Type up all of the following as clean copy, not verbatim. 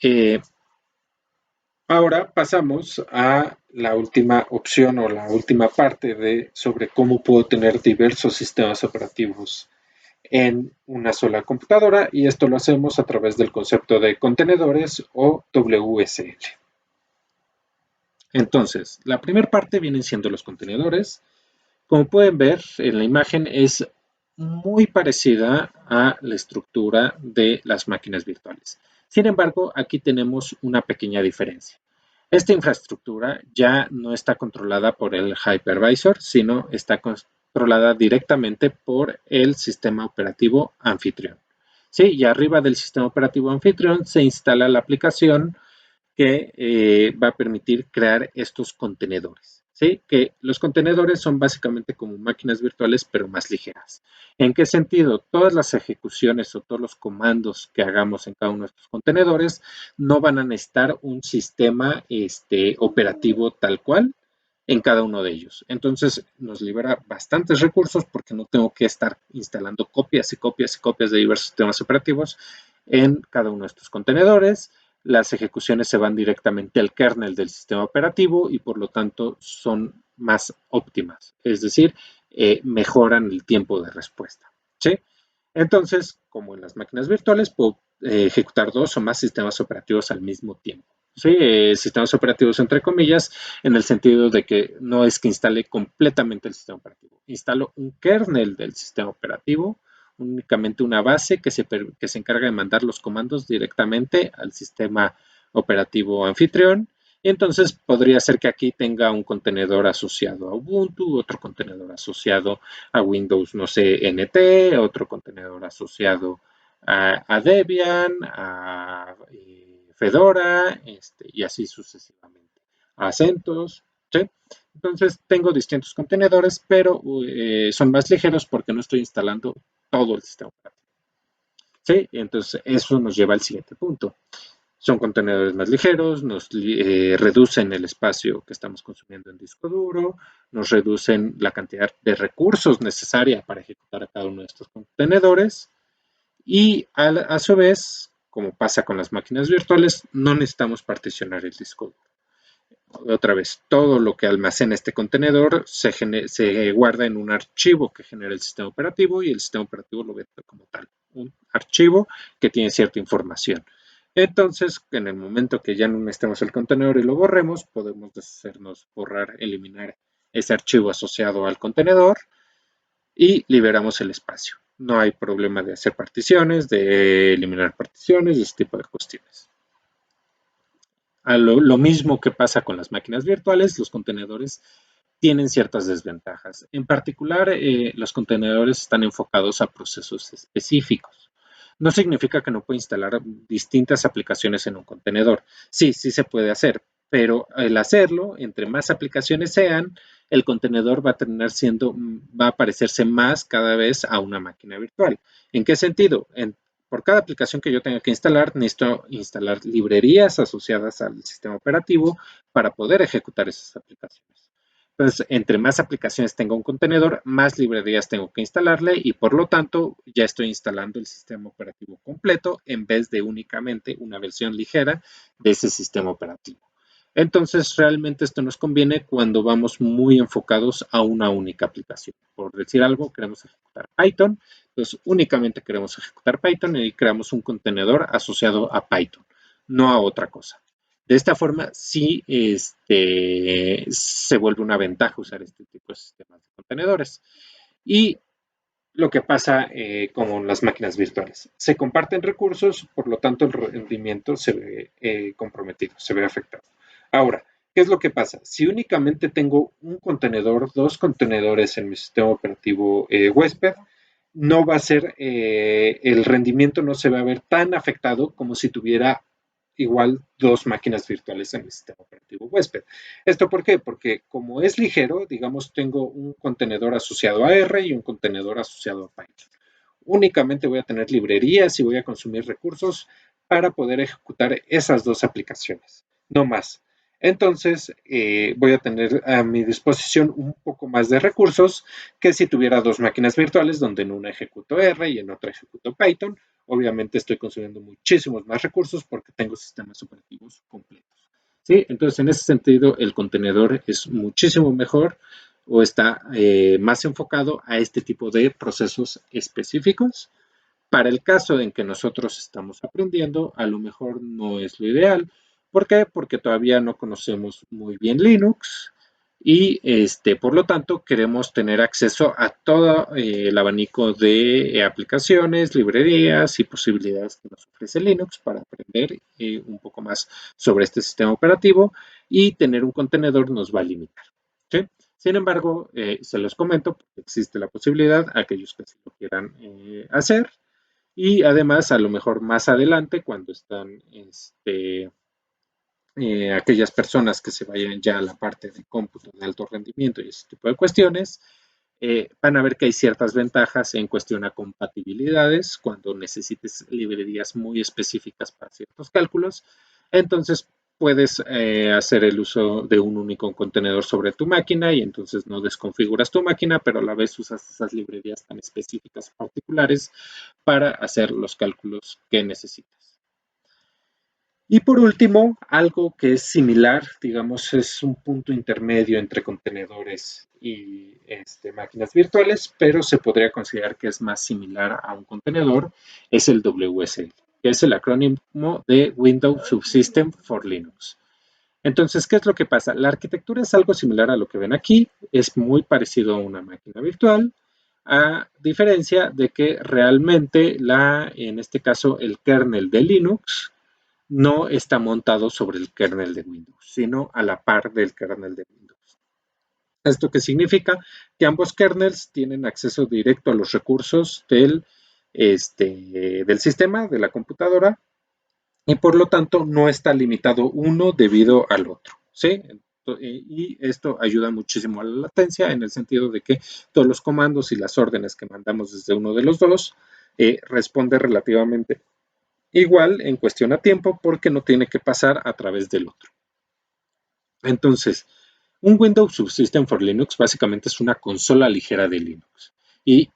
Eh, Ahora pasamos a la última opción o la última parte de sobre cómo puedo tener diversos sistemas operativos en una sola computadora, y esto lo hacemos a través del concepto de contenedores o WSL. Entonces, la primera parte vienen siendo los contenedores. Como pueden ver en la imagen, es muy parecida a la estructura de las máquinas virtuales. Sin embargo, aquí tenemos una pequeña diferencia. Esta infraestructura ya no está controlada por el hypervisor, sino está controlada directamente por el sistema operativo anfitrión. Sí, y arriba del sistema operativo anfitrión se instala la aplicación que va a permitir crear estos contenedores. ¿Sí? Que los contenedores son básicamente como máquinas virtuales, pero más ligeras. ¿En qué sentido? Todas las ejecuciones o todos los comandos que hagamos en cada uno de estos contenedores no van a necesitar un sistema operativo tal cual en cada uno de ellos. Entonces nos libera bastantes recursos porque no tengo que estar instalando copias y copias y copias de diversos sistemas operativos en cada uno de estos contenedores. Las ejecuciones se van directamente al kernel del sistema operativo y por lo tanto son más óptimas, es decir, mejoran el tiempo de respuesta. ¿Sí? Entonces, como en las máquinas virtuales, puedo ejecutar dos o más sistemas operativos al mismo tiempo. ¿Sí? Sistemas operativos entre comillas, en el sentido de que no es que instale completamente el sistema operativo, instalo un kernel del sistema operativo, únicamente una base que se encarga de mandar los comandos directamente al sistema operativo anfitrión. Y entonces podría ser que aquí tenga un contenedor asociado a Ubuntu, otro contenedor asociado a Windows, no sé, NT, otro contenedor asociado a Debian, a Fedora, y así sucesivamente, a CentOS, ¿sí? Entonces tengo distintos contenedores, pero son más ligeros porque no estoy instalando todo el sistema operativo. ¿Sí? Entonces eso nos lleva al siguiente punto. Son contenedores más ligeros, nos reducen el espacio que estamos consumiendo en disco duro, nos reducen la cantidad de recursos necesaria para ejecutar a cada uno de estos contenedores y a su vez, como pasa con las máquinas virtuales, no necesitamos particionar el disco duro. Otra vez, todo lo que almacena este contenedor se guarda en un archivo que genera el sistema operativo y el sistema operativo lo ve como tal, un archivo que tiene cierta información. Entonces, en el momento que ya no necesitemos el contenedor y lo borremos, podemos deshacernos, borrar, eliminar ese archivo asociado al contenedor y liberamos el espacio. No hay problema de hacer particiones, de eliminar particiones, de ese tipo de cuestiones. Lo mismo que pasa con las máquinas virtuales, los contenedores tienen ciertas desventajas. En particular, los contenedores están enfocados a procesos específicos. No significa que no pueda instalar distintas aplicaciones en un contenedor. Sí, sí se puede hacer, pero al hacerlo, entre más aplicaciones sean, el contenedor va a tener va a parecerse más cada vez a una máquina virtual. ¿En qué sentido? Por cada aplicación que yo tenga que instalar, necesito instalar librerías asociadas al sistema operativo para poder ejecutar esas aplicaciones. Entonces, entre más aplicaciones tenga un contenedor, más librerías tengo que instalarle y por lo tanto ya estoy instalando el sistema operativo completo en vez de únicamente una versión ligera de ese sistema operativo. Entonces, realmente esto nos conviene cuando vamos muy enfocados a una única aplicación. Por decir algo, queremos ejecutar Python, pues únicamente queremos ejecutar Python y creamos un contenedor asociado a Python, no a otra cosa. De esta forma, sí se vuelve una ventaja usar este tipo de sistemas de contenedores. Y lo que pasa con las máquinas virtuales. Se comparten recursos, por lo tanto el rendimiento se ve comprometido, se ve afectado. Ahora, ¿qué es lo que pasa? Si únicamente tengo un contenedor, dos contenedores en mi sistema operativo huésped, no va a ser, el rendimiento no se va a ver tan afectado como si tuviera igual dos máquinas virtuales en mi sistema operativo huésped. ¿Esto por qué? Porque como es ligero, digamos, tengo un contenedor asociado a R y un contenedor asociado a Python. Únicamente voy a tener librerías y voy a consumir recursos para poder ejecutar esas dos aplicaciones, no más. Entonces, voy a tener a mi disposición un poco más de recursos que si tuviera dos máquinas virtuales donde en una ejecuto R y en otra ejecuto Python. Obviamente estoy consumiendo muchísimos más recursos porque tengo sistemas operativos completos. ¿Sí? Entonces, en ese sentido, el contenedor es muchísimo mejor o está más enfocado a este tipo de procesos específicos. Para el caso en que nosotros estamos aprendiendo, a lo mejor no es lo ideal. ¿Por qué? Porque todavía no conocemos muy bien Linux y por lo tanto queremos tener acceso a todo el abanico de aplicaciones, librerías y posibilidades que nos ofrece Linux para aprender un poco más sobre este sistema operativo, y tener un contenedor nos va a limitar. ¿Sí? Sin embargo, se los comento, existe la posibilidad, aquellos que sí lo quieran hacer, y además, a lo mejor más adelante, cuando están aquellas personas que se vayan ya a la parte de cómputo de alto rendimiento y ese tipo de cuestiones, van a ver que hay ciertas ventajas en cuestión a compatibilidades cuando necesites librerías muy específicas para ciertos cálculos. Entonces, puedes hacer el uso de un único contenedor sobre tu máquina y entonces no desconfiguras tu máquina, pero a la vez usas esas librerías tan específicas particulares para hacer los cálculos que necesitas. Y por último, algo que es similar, digamos, es un punto intermedio entre contenedores y máquinas virtuales, pero se podría considerar que es más similar a un contenedor, es el WSL, que es el acrónimo de Windows Subsystem for Linux. Entonces, ¿qué es lo que pasa? La arquitectura es algo similar a lo que ven aquí, es muy parecido a una máquina virtual, a diferencia de que realmente en este caso, el kernel de Linux no está montado sobre el kernel de Windows, sino a la par del kernel de Windows. ¿Esto qué significa? Que ambos kernels tienen acceso directo a los recursos del sistema, de la computadora, y por lo tanto no está limitado uno debido al otro. ¿Sí? Y esto ayuda muchísimo a la latencia en el sentido de que todos los comandos y las órdenes que mandamos desde uno de los dos responde relativamente igual en cuestión a tiempo porque no tiene que pasar a través del otro. Entonces, un Windows Subsystem for Linux básicamente es una consola ligera de Linux. Y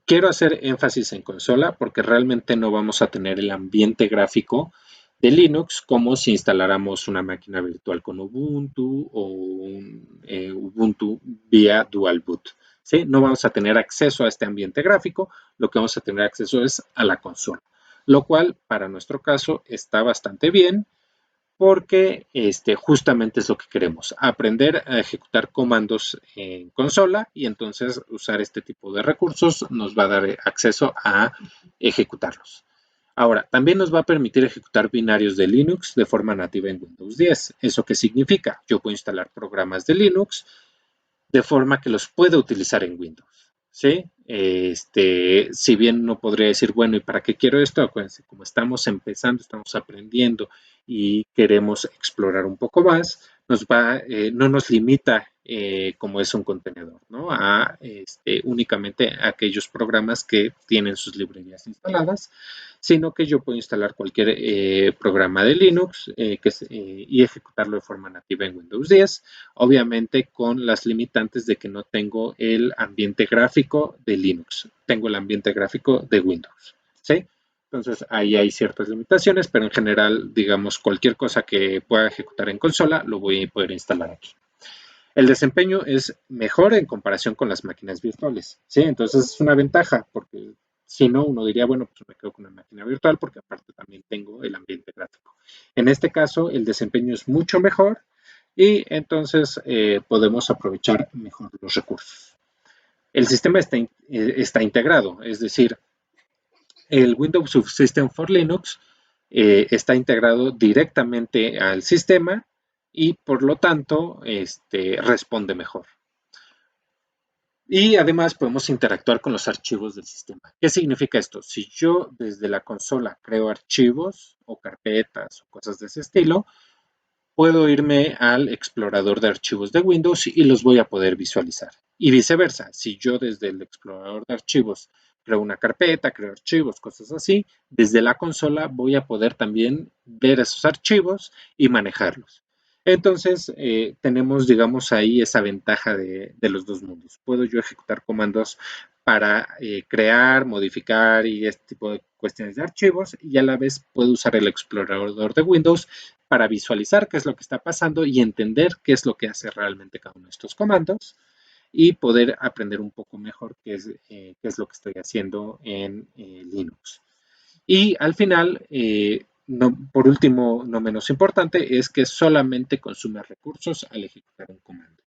quiero hacer énfasis en consola porque realmente no vamos a tener el ambiente gráfico de Linux como si instaláramos una máquina virtual con Ubuntu o un Ubuntu vía Dual Boot. ¿Sí? No vamos a tener acceso a este ambiente gráfico, lo que vamos a tener acceso es a la consola, lo cual para nuestro caso está bastante bien porque justamente es lo que queremos, aprender a ejecutar comandos en consola, y entonces usar este tipo de recursos nos va a dar acceso a ejecutarlos. Ahora, también nos va a permitir ejecutar binarios de Linux de forma nativa en Windows 10. ¿Eso qué significa? Yo puedo instalar programas de Linux de forma que los pueda utilizar en Windows. ¿Sí? Si bien no podría decir, bueno, ¿y para qué quiero esto? Acuérdense, como estamos empezando, estamos aprendiendo y queremos explorar un poco más, no nos limita como es un contenedor, ¿no? A únicamente a aquellos programas que tienen sus librerías instaladas, sino que yo puedo instalar cualquier programa de Linux y ejecutarlo de forma nativa en Windows 10, obviamente con las limitantes de que no tengo el ambiente gráfico de Linux, tengo el ambiente gráfico de Windows, ¿sí? Entonces ahí hay ciertas limitaciones, pero en general, digamos, cualquier cosa que pueda ejecutar en consola lo voy a poder instalar aquí. El desempeño es mejor en comparación con las máquinas virtuales, ¿sí? Entonces es una ventaja, porque si no, uno diría, bueno, pues me quedo con una máquina virtual porque aparte también tengo el ambiente gráfico. En este caso, el desempeño es mucho mejor y entonces podemos aprovechar mejor los recursos. El sistema está integrado, es decir, el Windows Subsystem for Linux está integrado directamente al sistema y por lo tanto responde mejor. Y además podemos interactuar con los archivos del sistema. ¿Qué significa esto? Si yo desde la consola creo archivos o carpetas o cosas de ese estilo, puedo irme al explorador de archivos de Windows y los voy a poder visualizar. Y viceversa, si yo desde el explorador de archivos creo una carpeta, creo archivos, cosas así, desde la consola voy a poder también ver esos archivos y manejarlos. Entonces, tenemos, digamos, ahí esa ventaja de los dos mundos. Puedo yo ejecutar comandos para crear, modificar y este tipo de cuestiones de archivos, y a la vez puedo usar el explorador de Windows para visualizar qué es lo que está pasando y entender qué es lo que hace realmente cada uno de estos comandos y poder aprender un poco mejor qué es lo que estoy haciendo en Linux. Y al final, no, por último, no menos importante, es que solamente consume recursos al ejecutar un comando.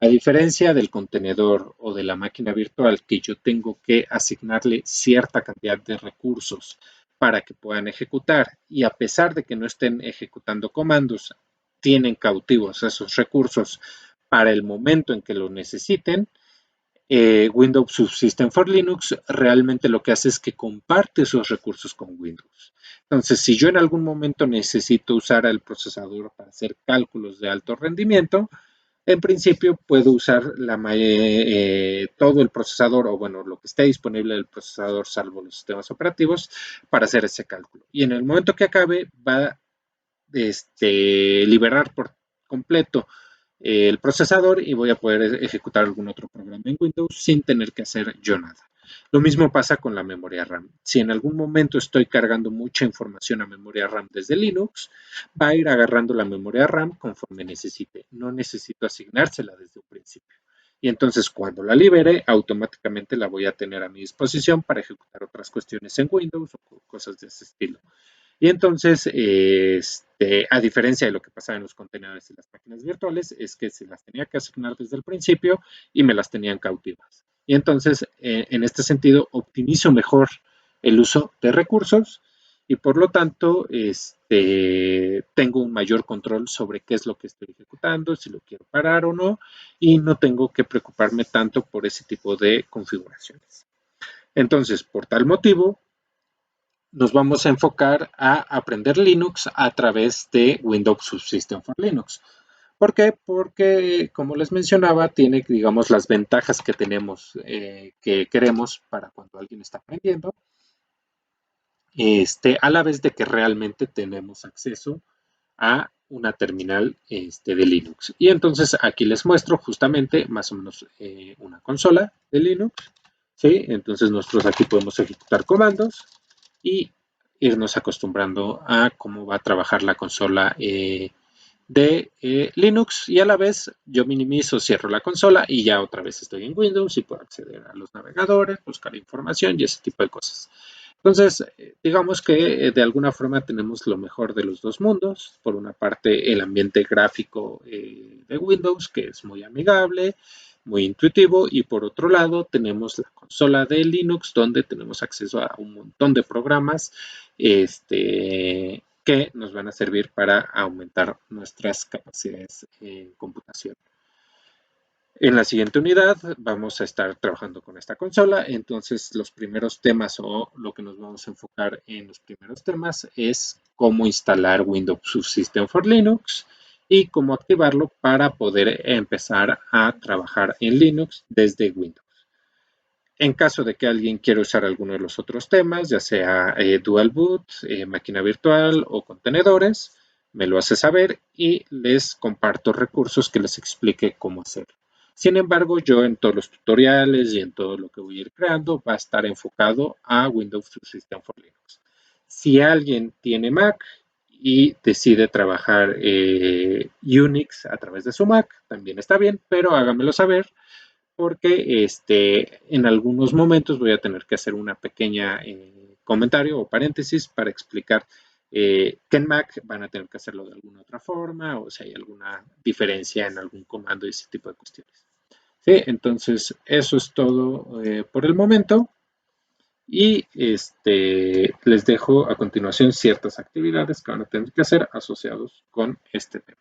A diferencia del contenedor o de la máquina virtual, que yo tengo que asignarle cierta cantidad de recursos para que puedan ejecutar, y a pesar de que no estén ejecutando comandos, tienen cautivos esos recursos para el momento en que lo necesiten. Windows Subsystem for Linux realmente lo que hace es que comparte esos recursos con Windows. Entonces, si yo en algún momento necesito usar el procesador para hacer cálculos de alto rendimiento, en principio puedo usar todo el procesador, o bueno, lo que esté disponible del procesador, salvo los sistemas operativos, para hacer ese cálculo. Y en el momento que acabe, va a liberar por completo el procesador y voy a poder ejecutar algún otro programa en Windows sin tener que hacer yo nada. Lo mismo pasa con la memoria RAM. Si en algún momento estoy cargando mucha información a memoria RAM desde Linux, va a ir agarrando la memoria RAM conforme necesite. No necesito asignársela desde un principio. Y entonces cuando la libere, automáticamente la voy a tener a mi disposición para ejecutar otras cuestiones en Windows o cosas de ese estilo. Y entonces, a diferencia de lo que pasaba en los contenedores y las máquinas virtuales, es que se las tenía que asignar desde el principio y me las tenían cautivas. Y entonces, en este sentido, optimizo mejor el uso de recursos y por lo tanto, tengo un mayor control sobre qué es lo que estoy ejecutando, si lo quiero parar o no, y no tengo que preocuparme tanto por ese tipo de configuraciones. Entonces, por tal motivo, nos vamos a enfocar a aprender Linux a través de Windows Subsystem for Linux. ¿Por qué? Porque, como les mencionaba, tiene, digamos, las ventajas que tenemos, que queremos para cuando alguien está aprendiendo, a la vez de que realmente tenemos acceso a una terminal de Linux. Y entonces aquí les muestro justamente más o menos una consola de Linux. ¿Sí? Entonces nosotros aquí podemos ejecutar comandos y irnos acostumbrando a cómo va a trabajar la consola de Linux, y a la vez yo minimizo, cierro la consola y ya otra vez estoy en Windows y puedo acceder a los navegadores, buscar información y ese tipo de cosas. Entonces, digamos que de alguna forma tenemos lo mejor de los dos mundos. Por una parte, el ambiente gráfico de Windows, que es muy amigable, muy intuitivo, y por otro lado tenemos la consola de Linux, donde tenemos acceso a un montón de programas que nos van a servir para aumentar nuestras capacidades en computación. En la siguiente unidad vamos a estar trabajando con esta consola, entonces los primeros temas, o lo que nos vamos a enfocar en los primeros temas, es cómo instalar Windows Subsystem for Linux y cómo activarlo para poder empezar a trabajar en Linux desde Windows. En caso de que alguien quiera usar alguno de los otros temas, ya sea Dual Boot, máquina virtual o contenedores, me lo hace saber y les comparto recursos que les explique cómo hacerlo. Sin embargo, yo en todos los tutoriales y en todo lo que voy a ir creando va a estar enfocado a Windows Subsystem for Linux. Si alguien tiene Mac y decide trabajar Unix a través de su Mac, también está bien, pero háganmelo saber porque en algunos momentos voy a tener que hacer una pequeña comentario o paréntesis para explicar que en Mac van a tener que hacerlo de alguna otra forma o si hay alguna diferencia en algún comando y ese tipo de cuestiones. ¿Sí? Entonces, eso es todo por el momento y les dejo a continuación ciertas actividades que van a tener que hacer asociados con este tema.